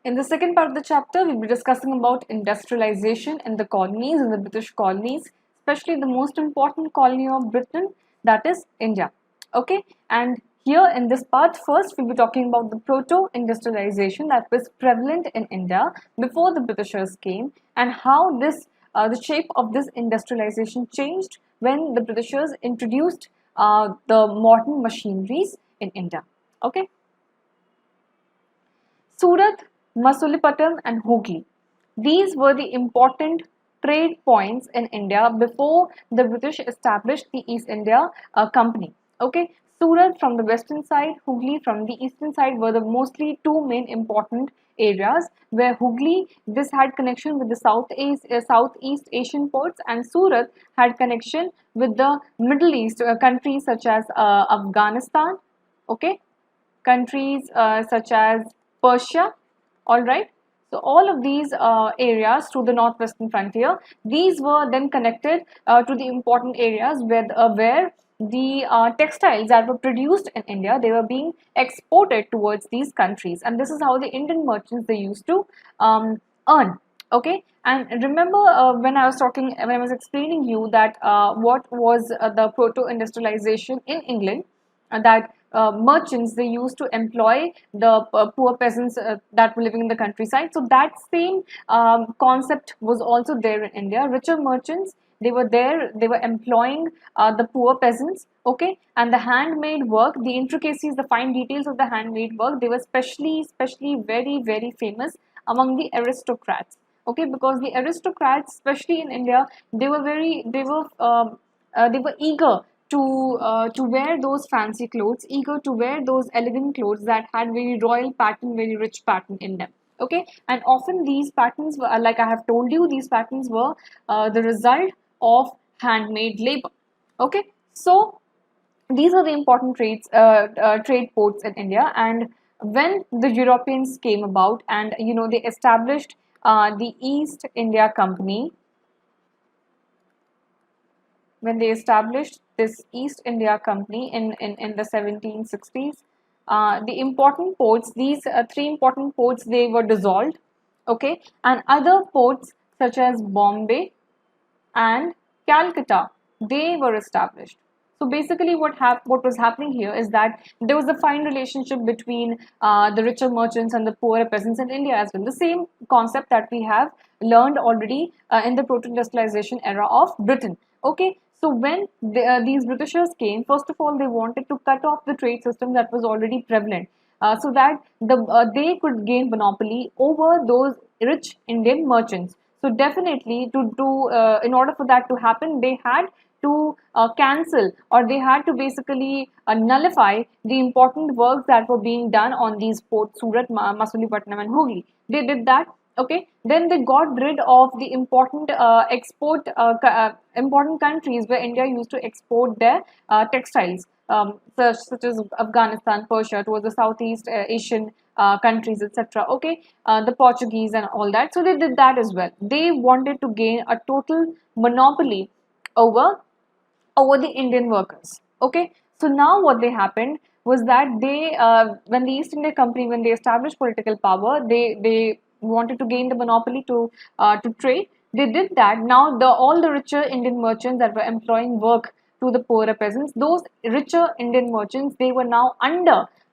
In the second part of the chapter, we'll be discussing about industrialization in the colonies, in the British colonies, especially the most important colony of Britain, that is India. Okay, and here in this part, first we'll be talking about the proto-industrialization that was prevalent in India before the Britishers came, and how the shape of this industrialization changed when the Britishers introduced the modern machineries in India. Okay. Surat, Masulipatam and Hooghly. These were the important trade points in India before the British established the East India Company. Okay, Surat from the western side, Hooghly from the eastern side were the mostly two main important areas, where Hooghly, this had connection with the Southeast Asian ports, and Surat had connection with the Middle East countries such as Afghanistan, okay, countries such as Persia, all right. So all of these areas to the northwestern frontier, these were then connected to the important areas where the textiles that were produced in India, they were being exported towards these countries, and this is how the Indian merchants, they used to earn. Okay, and remember when I was explaining you that what was the proto-industrialization in England, that merchants, they used to employ the poor peasants that were living in the countryside. So that same concept was also there in India. Richer merchants, they were there, they were employing the poor peasants, okay, and the handmade work, the intricacies, the fine details of the handmade work, they were especially very famous among the aristocrats, okay, because the aristocrats, especially in India, they were eager to wear those fancy clothes, eager to wear those elegant clothes that had very royal pattern, very rich pattern in them. Okay, and often these patterns were, like I have told you, these patterns were the result of handmade labor. Okay, so these are the important trade ports in India. And when the Europeans came about, and they established the East India Company, when they established this East India Company in the 1760s, the important ports, these three important ports, they were dissolved, okay, and other ports such as Bombay and Calcutta, they were established. So basically, what was happening here is that there was a fine relationship between the richer merchants and the poorer peasants in India as well. The same concept that we have learned already in the proto-industrialization era of Britain. Okay, so when these Britishers came, first of all, they wanted to cut off the trade system that was already prevalent, so that they could gain monopoly over those rich Indian merchants. So definitely, in order for that to happen, they had to cancel, or they had to basically nullify the important works that were being done on these ports, Surat, Masulipatam and Hooghly. They did that. Okay, then they got rid of the important important countries where India used to export their textiles, such as Afghanistan, Persia, towards the Southeast Asian countries, etc. Okay, the Portuguese and all that. So they did that as well. They wanted to gain a total monopoly over the Indian workers. Okay, so now what they happened was that when the East India Company, when they established political power, they wanted to gain the monopoly to trade. They did that. Now all the richer Indian merchants that were employing work to the poorer peasants, those richer Indian merchants, they were now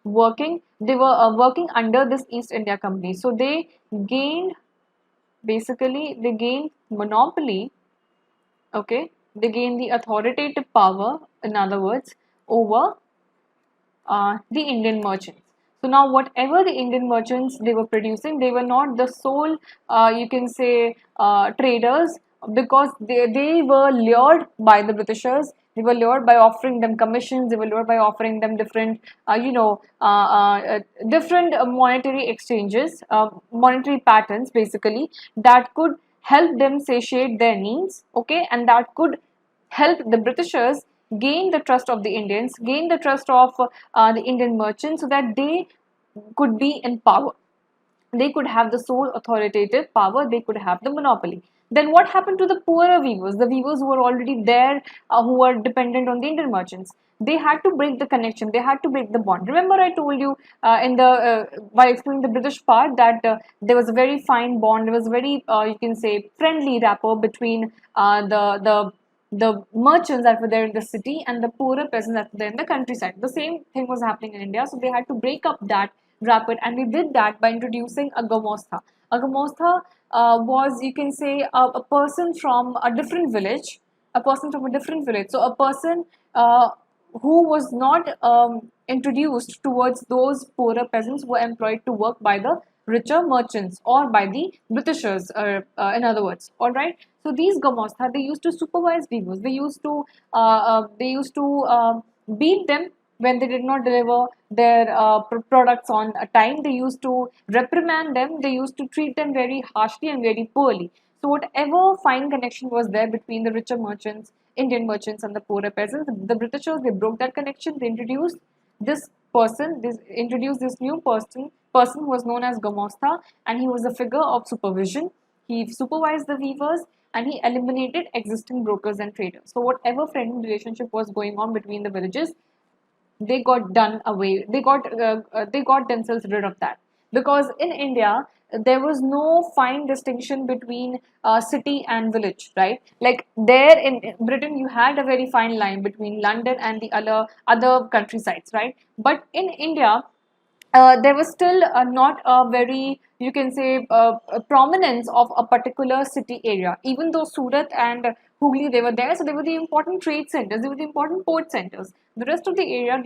they were working under this East India Company. So gained they gained monopoly, okay, they gain the authoritative power, in other words, over the Indian merchants. So now whatever the Indian merchants they were producing, they were not the sole, you can say, traders, because they were lured by the Britishers. They were lured by offering them commissions. They were lured by offering them different, different monetary exchanges, monetary patterns, basically, that could help them satiate their needs, okay, and that could help the Britishers gain the trust of the Indians, gain the trust of the Indian merchants, so that they could be in power. They could have the sole authoritative power, they could have the monopoly. Then what happened to the poorer weavers, the weavers who were already there, who were dependent on the Indian merchants? They had to break the connection, they had to break the bond. Remember, I told you in the while explaining the British part that there was a very fine bond, there was a very you can say friendly rapport between the merchants that were there in the city and the poorer peasants that were there in the countryside. The same thing was happening in India, so they had to break up that rapid, and they did that by introducing a gomostha. A gomostha was, you can say, a person from a different village, a person from a different village. So a person who was not introduced towards those poorer peasants who were employed to work by the richer merchants or by the Britishers, in other words. All right. So these gomostha, they used to supervise weavers. They used to beat them when they did not deliver their products on a time. They used to reprimand them. They used to treat them very harshly and very poorly. So whatever fine connection was there between the richer merchants, Indian merchants, and the poorer peasants, the Britishers, they broke that connection. They introduced this new person who was known as Gomostha, and he was a figure of supervision. He supervised the weavers and he eliminated existing brokers and traders. So whatever friendly relationship was going on between the villages, they got done away. They got themselves rid of that, because in India there was no fine distinction between city and village, right? Like there in Britain, you had a very fine line between London and the other countrysides, right? But in India, there was still not a very, you can say, a prominence of a particular city area. Even though Surat and Hooghly, they were there, so they were the important trade centers, they were the important port centers. The rest of the area,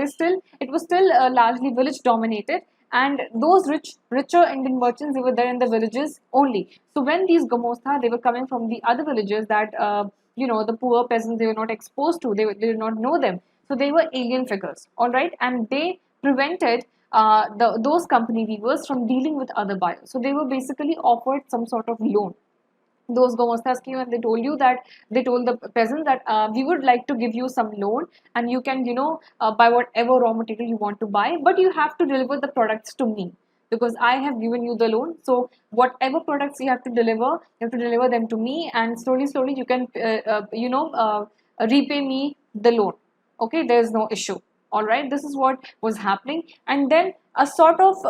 it was still largely village dominated, and those richer Indian merchants, they were there in the villages only. So when these Gomostha, they were coming from the other villages that the poor peasants, they were not exposed to, they did not know them. So they were alien figures, all right, and they prevented those company weavers from dealing with other buyers. So they were basically offered some sort of loan. Those Gomostas came and they told the peasants that we would like to give you some loan, and you can, buy whatever raw material you want to buy, but you have to deliver the products to me, because I have given you the loan. So whatever products you have to deliver them to me, and slowly you can, repay me the loan. Okay, there is no issue. All right, this is what was happening, and then a sort of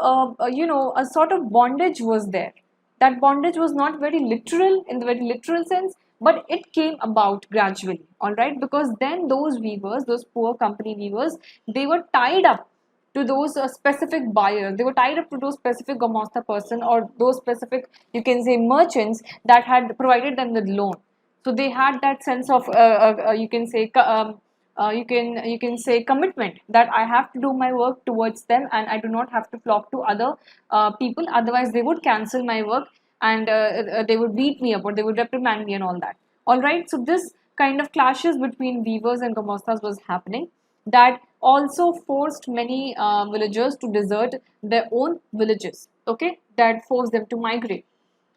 bondage was there. That bondage was not very literal in the very literal sense, but it came about gradually, all right, because then those weavers, those poor company weavers, they were tied up to those specific buyers, they were tied up to those specific Gomostha person, or those specific, you can say, merchants that had provided them with loan. So they had that sense of you can say you can say commitment, that I have to do my work towards them, and I do not have to flock to other people, otherwise they would cancel my work, and they would beat me up, or they would reprimand me and all that. All right, so this kind of clashes between weavers and Gomostas was happening, that also forced many villagers to desert their own villages. Okay, that forced them to migrate.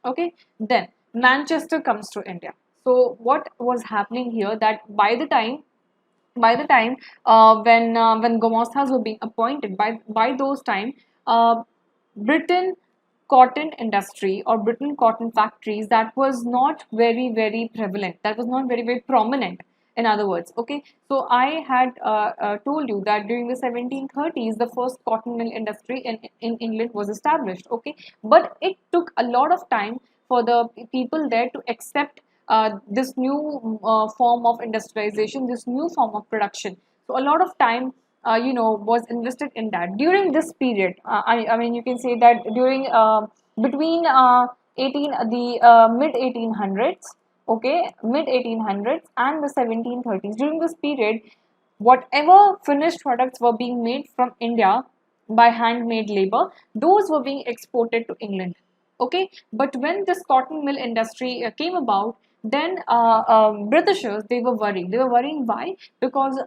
Okay, then Manchester comes to India. So what was happening here, that by the time when Gomostas were being appointed, by those time, Britain cotton industry, or Britain cotton factories, that was not very prevalent, that was not very prominent, in other words. Okay, so I had told you that during the 1730s the first cotton mill industry in England was established. Okay, but it took a lot of time for the people there to accept this new form of industrialization, this new form of production. So a lot of time, was invested in that. During this period, I mean, you can say that during between 18 the mid 1800s, okay, mid 1800s and the 1730s. During this period, whatever finished products were being made from India by handmade labor, those were being exported to England. Okay, but when this cotton mill industry came about, then Britishers, they were worried. They were worrying why? Because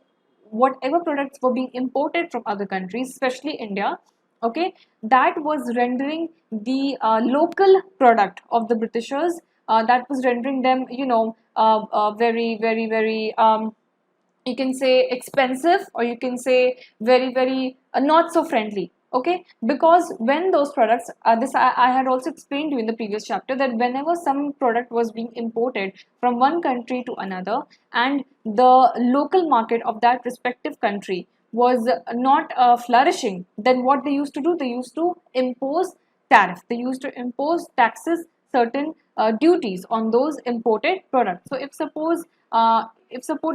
whatever products were being imported from other countries, especially India, okay, that was rendering the local product of the Britishers, that was rendering them, very you can say expensive, or you can say very not so friendly. Okay, because when those products, I had also explained to you in the previous chapter that whenever some product was being imported from one country to another and the local market of that respective country was not flourishing, then what they used to do, they used to impose tariff, they used to impose taxes, certain duties on those imported products. So if suppose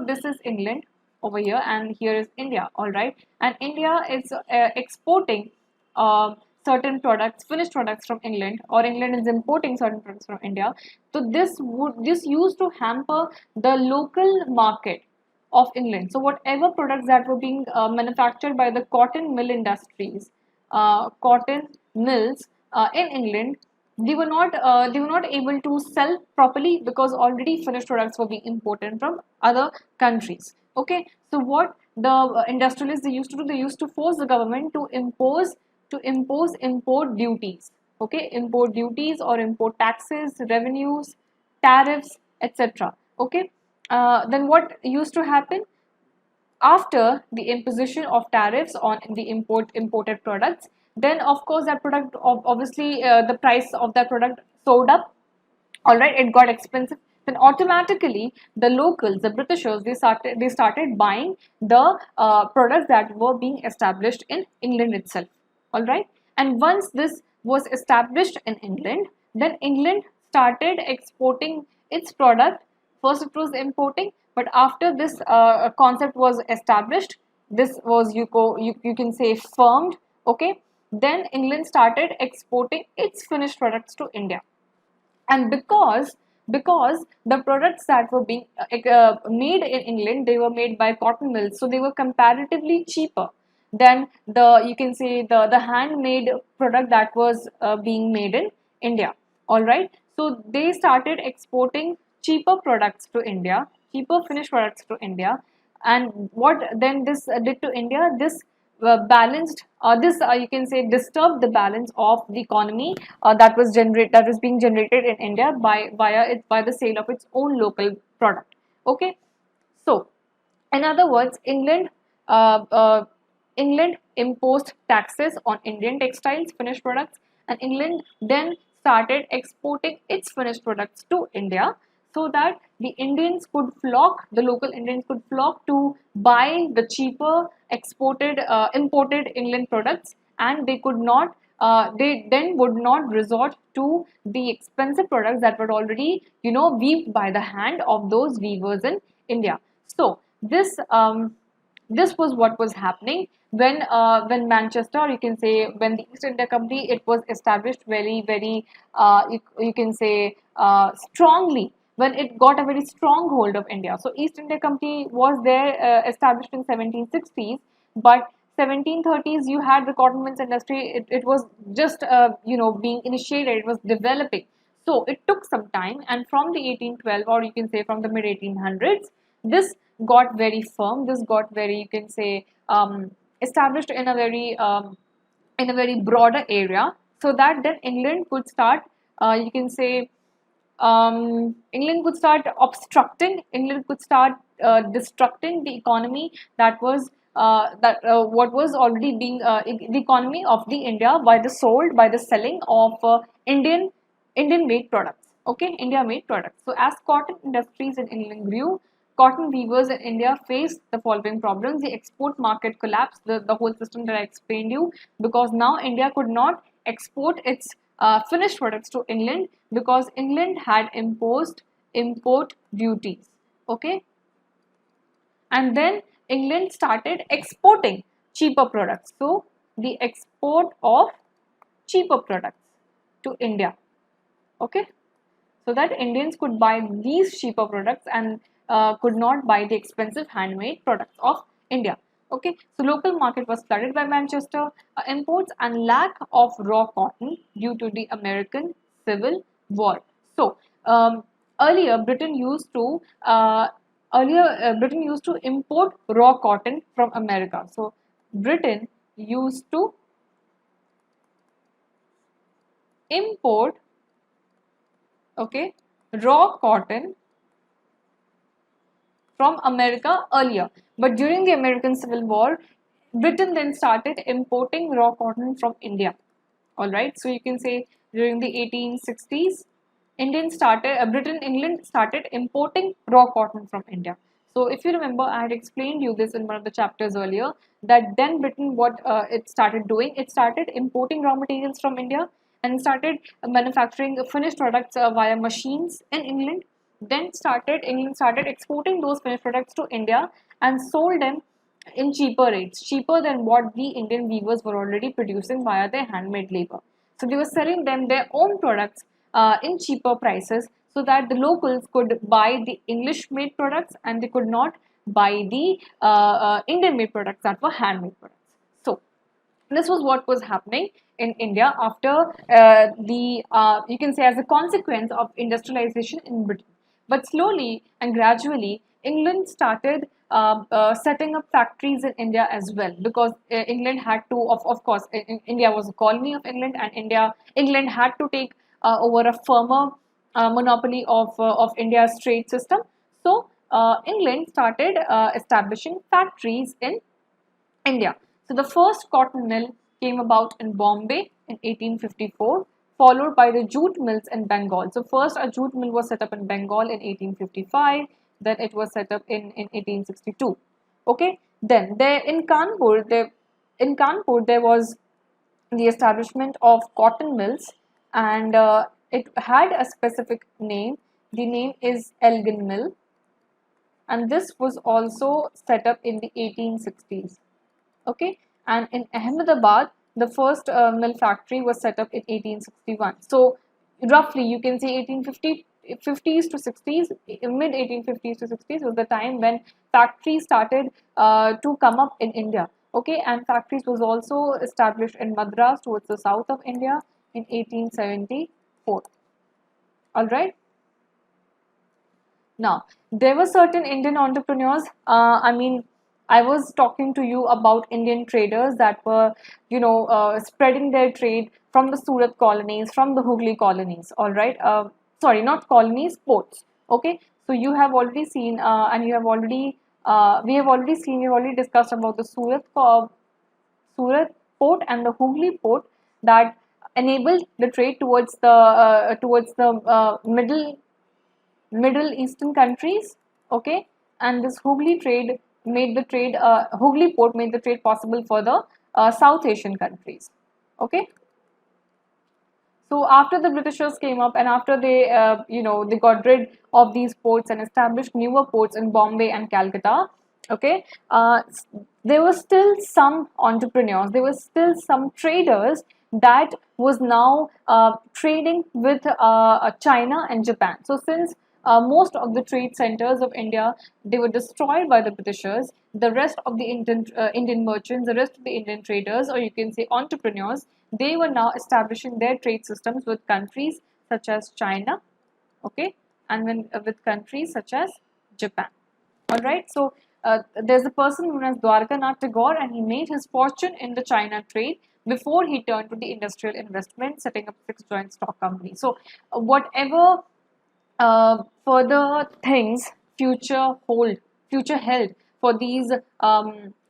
this is England over here and here is India, all right, and India is exporting certain products, finished products from England, or England is importing certain products from India. So this used to hamper the local market of England. So whatever products that were being manufactured by the cotton mill industries, cotton mills in England, they were not able to sell properly because already finished products were being imported from other countries. Okay, so what the industrialists they used to do, they used to force the government to impose import duties. Okay, import duties or import taxes, revenues, tariffs, etc. Okay, then what used to happen after the imposition of tariffs on the imported products? Then of course that product, obviously the price of that product soared up, all right, it got expensive. Then automatically the locals, the Britishers, they started buying the products that were being established in England itself, all right. And once this was established in England, then England started exporting its product. First it was importing, but after this concept was established, this was you can say firmed. Okay, then England started exporting its finished products to India. And because the products that were being made in England, they were made by cotton mills, so they were comparatively cheaper than the, you can say, the handmade product that was being made in India, all right. So they started exporting cheaper products to India, cheaper finished products to India. And what then this did to India, this balanced, this you can say disturbed the balance of the economy that was being generated in India by the sale of its own local product. Okay, so in other words, England imposed taxes on Indian textiles, finished products, and England then started exporting its finished products to India, so that the local Indians could flock to buy the cheaper imported England products, and they then would not resort to the expensive products that were already, weaved by the hand of those weavers in India. So this was what was happening when Manchester, you can say, when the East India Company, it was established very you can say strongly, when it got a very strong hold of India. So East India Company was there, established in 1760s, but 1730s you had the cotton mills industry. It was just being initiated, it was developing. So it took some time, and from the 1812, or you can say from the mid 1800s, this got very firm. This got very, you can say, established in a very broader area, so that then England could start, you can say, England could start obstructing, England could start destructing the economy that was what was already being the economy of the India by the selling of Indian made products. Okay, India made products. So as cotton industries in England grew, cotton weavers in India faced the following problems. The export market collapsed, the whole system that I explained you, because now India could not export its finished products to England because England had imposed import duties. Okay, and then England started exporting cheaper products. So the export of cheaper products to India. Okay, so that Indians could buy these cheaper products and could not buy the expensive handmade products of India. Okay, so local market was flooded by Manchester imports and lack of raw cotton due to the American Civil War. So earlier Britain used to import raw cotton from America. So Britain used to import, okay, raw cotton from America earlier. But during the American Civil War, Britain then started importing raw cotton from India. All right, so you can say during the 1860s, England started importing raw cotton from India. So if you remember, I had explained you this in one of the chapters earlier, that then Britain, what it started doing, it started importing raw materials from India and started manufacturing finished products via machines in England. Then England started exporting those finished products to India and sold them in cheaper rates, cheaper than what the Indian weavers were already producing via their handmade labor. So they were selling them their own products in cheaper prices so that the locals could buy the English made products and they could not buy the Indian made products that were handmade products. So this was what was happening in India after you can say as a consequence of industrialization in Britain. But slowly and gradually, England started setting up factories in India as well, because England had to, of course, India was a colony of England, and England had to take over a firmer monopoly of India's trade system. So England started establishing factories in India. So the first cotton mill came about in Bombay in 1854, followed by the jute mills in Bengal. So first a jute mill was set up in Bengal in 1855, then it was set up in 1862. Okay, then there in Kanpur there was the establishment of cotton mills, and it had a specific name. The name is Elgin Mill, and this was also set up in the 1860s. Okay, and in Ahmedabad the first mill factory was set up in 1861. So roughly you can say 1850s to 60s, mid 1850s to 60s was the time when factories started to come up in India. Okay, and factories was also established in Madras towards the south of India in 1874. All right. Now, there were certain Indian entrepreneurs. I was talking to you about Indian traders that were, spreading their trade from the Surat colonies, from the Hooghly colonies. All right. Sorry, not colonies, ports. Okay. So you have already seen, and you have already, we have already seen, we have already discussed about the Surat port and the Hooghly port that enabled the trade towards the Middle Eastern countries. Okay, and this Hooghly port made the trade possible for the South Asian countries. Okay, so after the Britishers came up and after they got rid of these ports and established newer ports in Bombay and Calcutta. Okay, there were still some entrepreneurs, there were still some traders that was now trading with China and Japan. So since most of the trade centers of India, they were destroyed by the Britishers, the rest of the Indian merchants, the rest of the Indian traders, or you can say entrepreneurs, they were now establishing their trade systems with countries such as China, okay, and with countries such as Japan. All right, so there's a person known as Dwarkanath Tagore, and he made his fortune in the China trade before he turned to the industrial investment, setting up 6 joint stock companies. So, whatever further things future held for these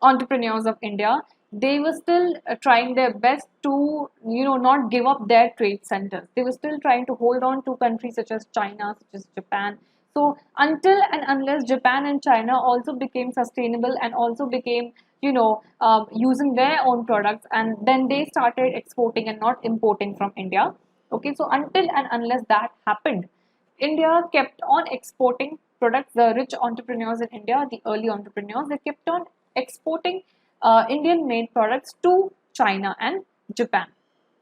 entrepreneurs of India, they were still trying their best to not give up their trade centers. They were still trying to hold on to countries such as China, such as Japan. So until and unless Japan and China also became sustainable and also became using their own products, and then they started exporting and not importing from India. Okay, so until and unless that happened, India kept on exporting products. The rich entrepreneurs in India, the early entrepreneurs, they kept on exporting Indian made products to China and Japan.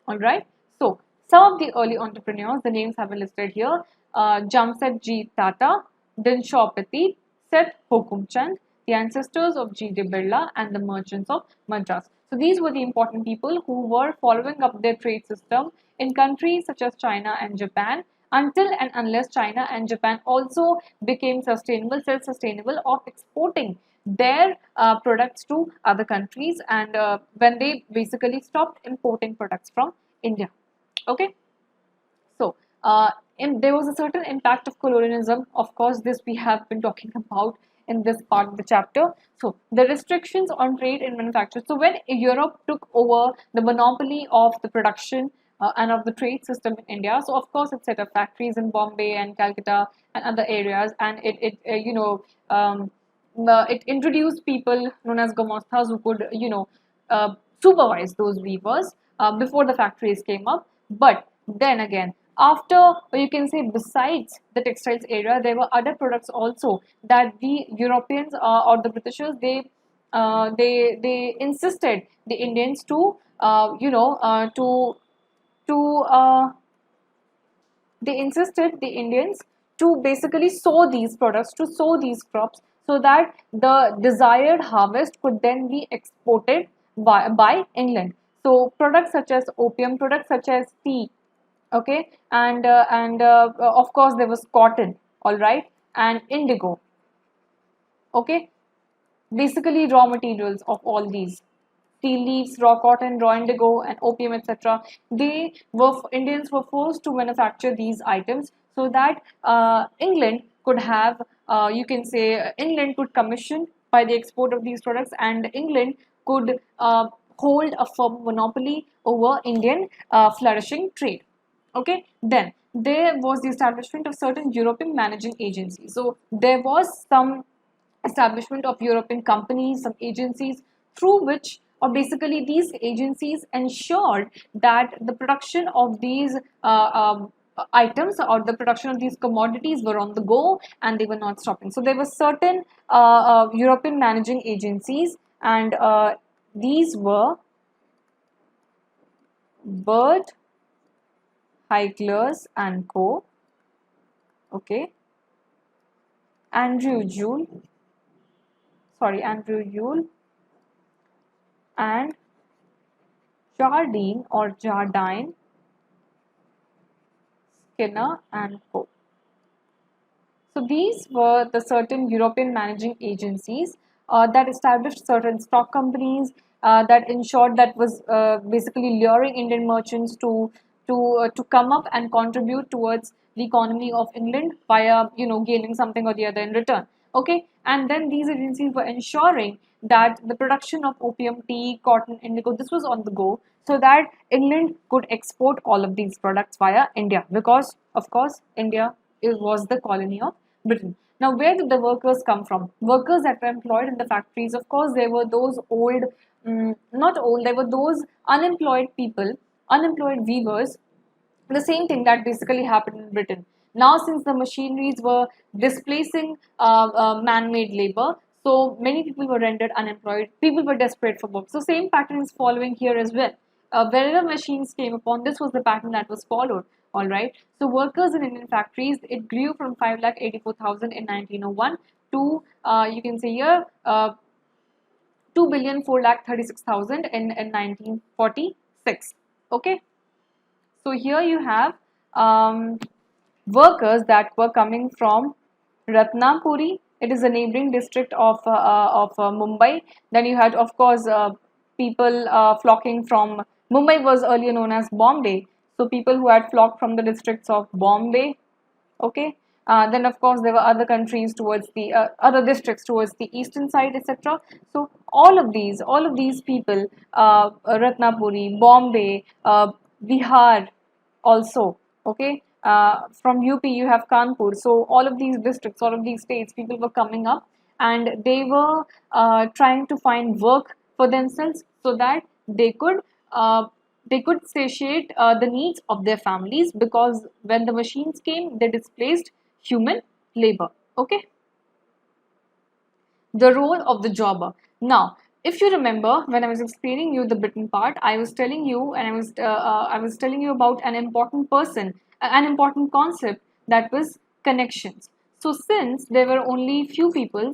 All right. So, some of the early entrepreneurs, the names have been listed here: Jamsetji Tata, Dinshaw Petit, Seth Hukumchand, the ancestors of G. D. Birla, and the merchants of Madras. So, these were the important people who were following up their trade system in countries such as China and Japan, until and unless China and Japan also became sustainable, self-sustainable of exporting their products to other countries, and when they basically stopped importing products from India. Okay, so there was a certain impact of colonialism. Of course, this we have been talking about in this part of the chapter. So the restrictions on trade and manufacture. So when Europe took over the monopoly of the production and of the trade system in India, so of course it set up factories in Bombay and Calcutta and other areas, and it introduced people known as Gomostas who could supervise those weavers before the factories came up. But then again, after, or you can say besides the textiles area, there were other products also that the Europeans or the Britishers, they insisted the Indians to to they insisted the Indians to basically sow these products, to sow these crops, so that the desired harvest could then be exported by England. So products such as opium, products such as tea, okay, and of course there was cotton, all right, and indigo, okay, basically raw materials of all these tea leaves, raw cotton, raw indigo, and opium, etc. Indians were forced to manufacture these items so that England could have, you can say, England could commission by the export of these products, and England could hold a firm monopoly over Indian flourishing trade. Okay, then there was the establishment of certain European managing agencies. So there was some establishment of European companies, some agencies through which, or basically these agencies ensured that the production of these items or the production of these commodities were on the go and they were not stopping. So there were certain European managing agencies, and these were Bert Heiglers and Co. Okay, Andrew Yule, and Jardine, Skinner and Co. So these were the certain European managing agencies that established certain stock companies that ensured that was basically luring Indian merchants to come up and contribute towards the economy of England via gaining something or the other in return. Okay, and then these agencies were ensuring that the production of opium, tea, cotton, indigo, this was on the go, so that England could export all of these products via India, because of course India was the colony of Britain. Now, where did the workers come from? Workers that were employed in the factories, of course, there were those old, not old, there were those unemployed people, unemployed weavers, the same thing that basically happened in Britain. Now, since the machineries were displacing man-made labor, so many people were rendered unemployed. People were desperate for work. So, same pattern is following here as well. Wherever machines came upon, this was the pattern that was followed. All right. So, workers in Indian factories, it grew from 5,84,000 in 1901 to you can say here 2,436,000 in 1946. Okay. So here you have workers that were coming from Ratnapuri. It is a neighboring district of Mumbai. Then you had, of course, people flocking from Mumbai was earlier known as Bombay. So people who had flocked from the districts of Bombay. Okay. Then of course there were other countries towards the other districts towards the eastern side, etc. So all of these people, Ratnapuri, Bombay, Bihar, also, okay, from UP you have Kanpur. So all of these districts, all of these states, people were coming up and they were trying to find work for themselves so that they could satiate the needs of their families, because when the machines came, they displaced human labor. Okay, the role of the jobber. Now, if you remember, when I was explaining you the Britain part, I was telling you, and I was telling you about an important person, an important concept, that was connections. So since there were only few people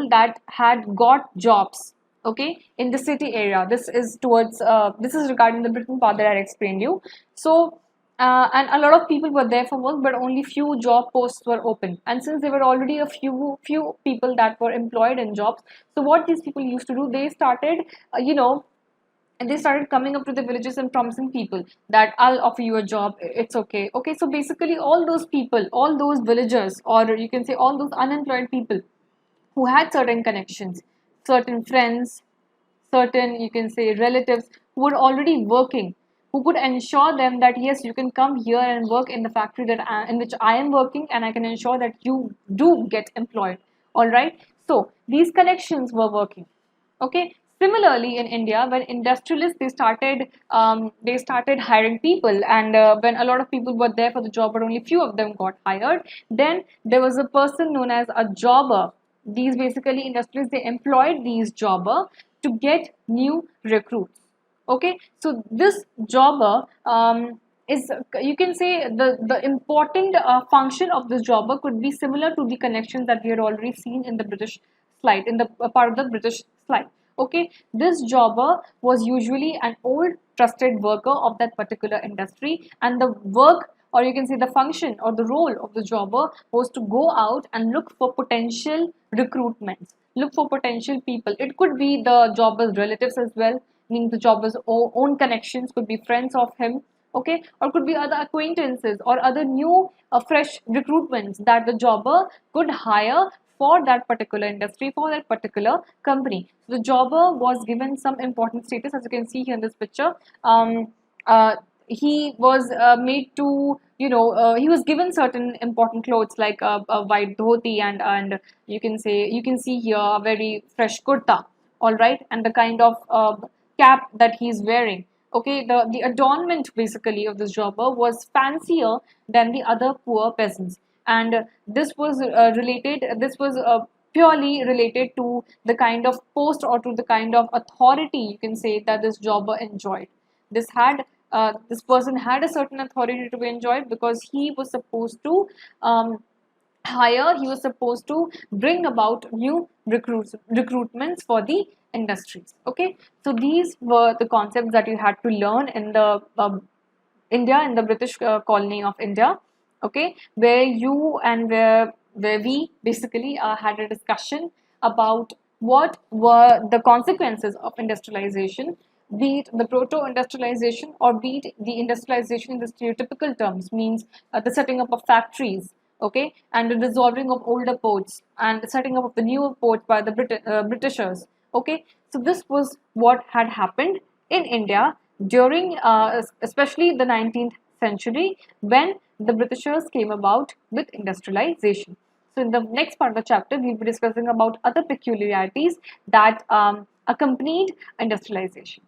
that had got jobs, okay, in the city area. This is towards this is regarding the Britain part that I explained you. So and a lot of people were there for work, but only few job posts were open. And since there were already a few people that were employed in jobs, so what these people used to do, they started, and they started coming up to the villages and promising people that I'll offer you a job, it's okay. Okay, so basically all those people, all those villagers, or you can say all those unemployed people, who had certain connections, certain friends, certain, you can say, relatives who were already working, who could ensure them that yes, you can come here and work in the factory in which I am working, and I can ensure that you do get employed. All right. So these connections were working. Okay. Similarly, in India, when industrialists they started hiring people, and when a lot of people were there for the job, but only few of them got hired. Then there was a person known as a jobber. These basically industrialists, they employed these jobber to get new recruits. Okay, so this jobber is, you can say, the important function of this jobber could be similar to the connections that we had already seen in the British slide, in the part of the British slide. Okay, this jobber was usually an old trusted worker of that particular industry, and the work, or you can say the function or the role of the jobber, was to go out and look for potential recruitments, look for potential people. It could be the jobber's relatives as well, meaning the jobber's own connections, could be friends of him, okay, or could be other acquaintances or other new fresh recruitments that the jobber could hire for that particular industry, for that particular company. So the jobber was given some important status, as you can see here in this picture. Uh, he was made to, he was given certain important clothes like a white dhoti, and you can say, you can see here a very fresh kurta, all right, and the kind of cap that he's wearing. Okay, the adornment basically of this jobber was fancier than the other poor peasants, and this was purely related to the kind of post or to the kind of authority, you can say, that this jobber enjoyed. This person had a certain authority to be enjoyed because he was supposed to hire, he was supposed to bring about new recruitments for the industries. Okay, so these were the concepts that you had to learn in the India, in the British colony of India. Okay, where you and where we basically had a discussion about what were the consequences of industrialization, be it the proto-industrialization or be it the industrialization in the stereotypical terms, means the setting up of factories, okay, and the dissolving of older ports and the setting up of the newer ports by the Britishers. Okay, so this was what had happened in India during especially the 19th century, when the Britishers came about with industrialization. So in the next part of the chapter, we'll be discussing about other peculiarities that accompanied industrialization.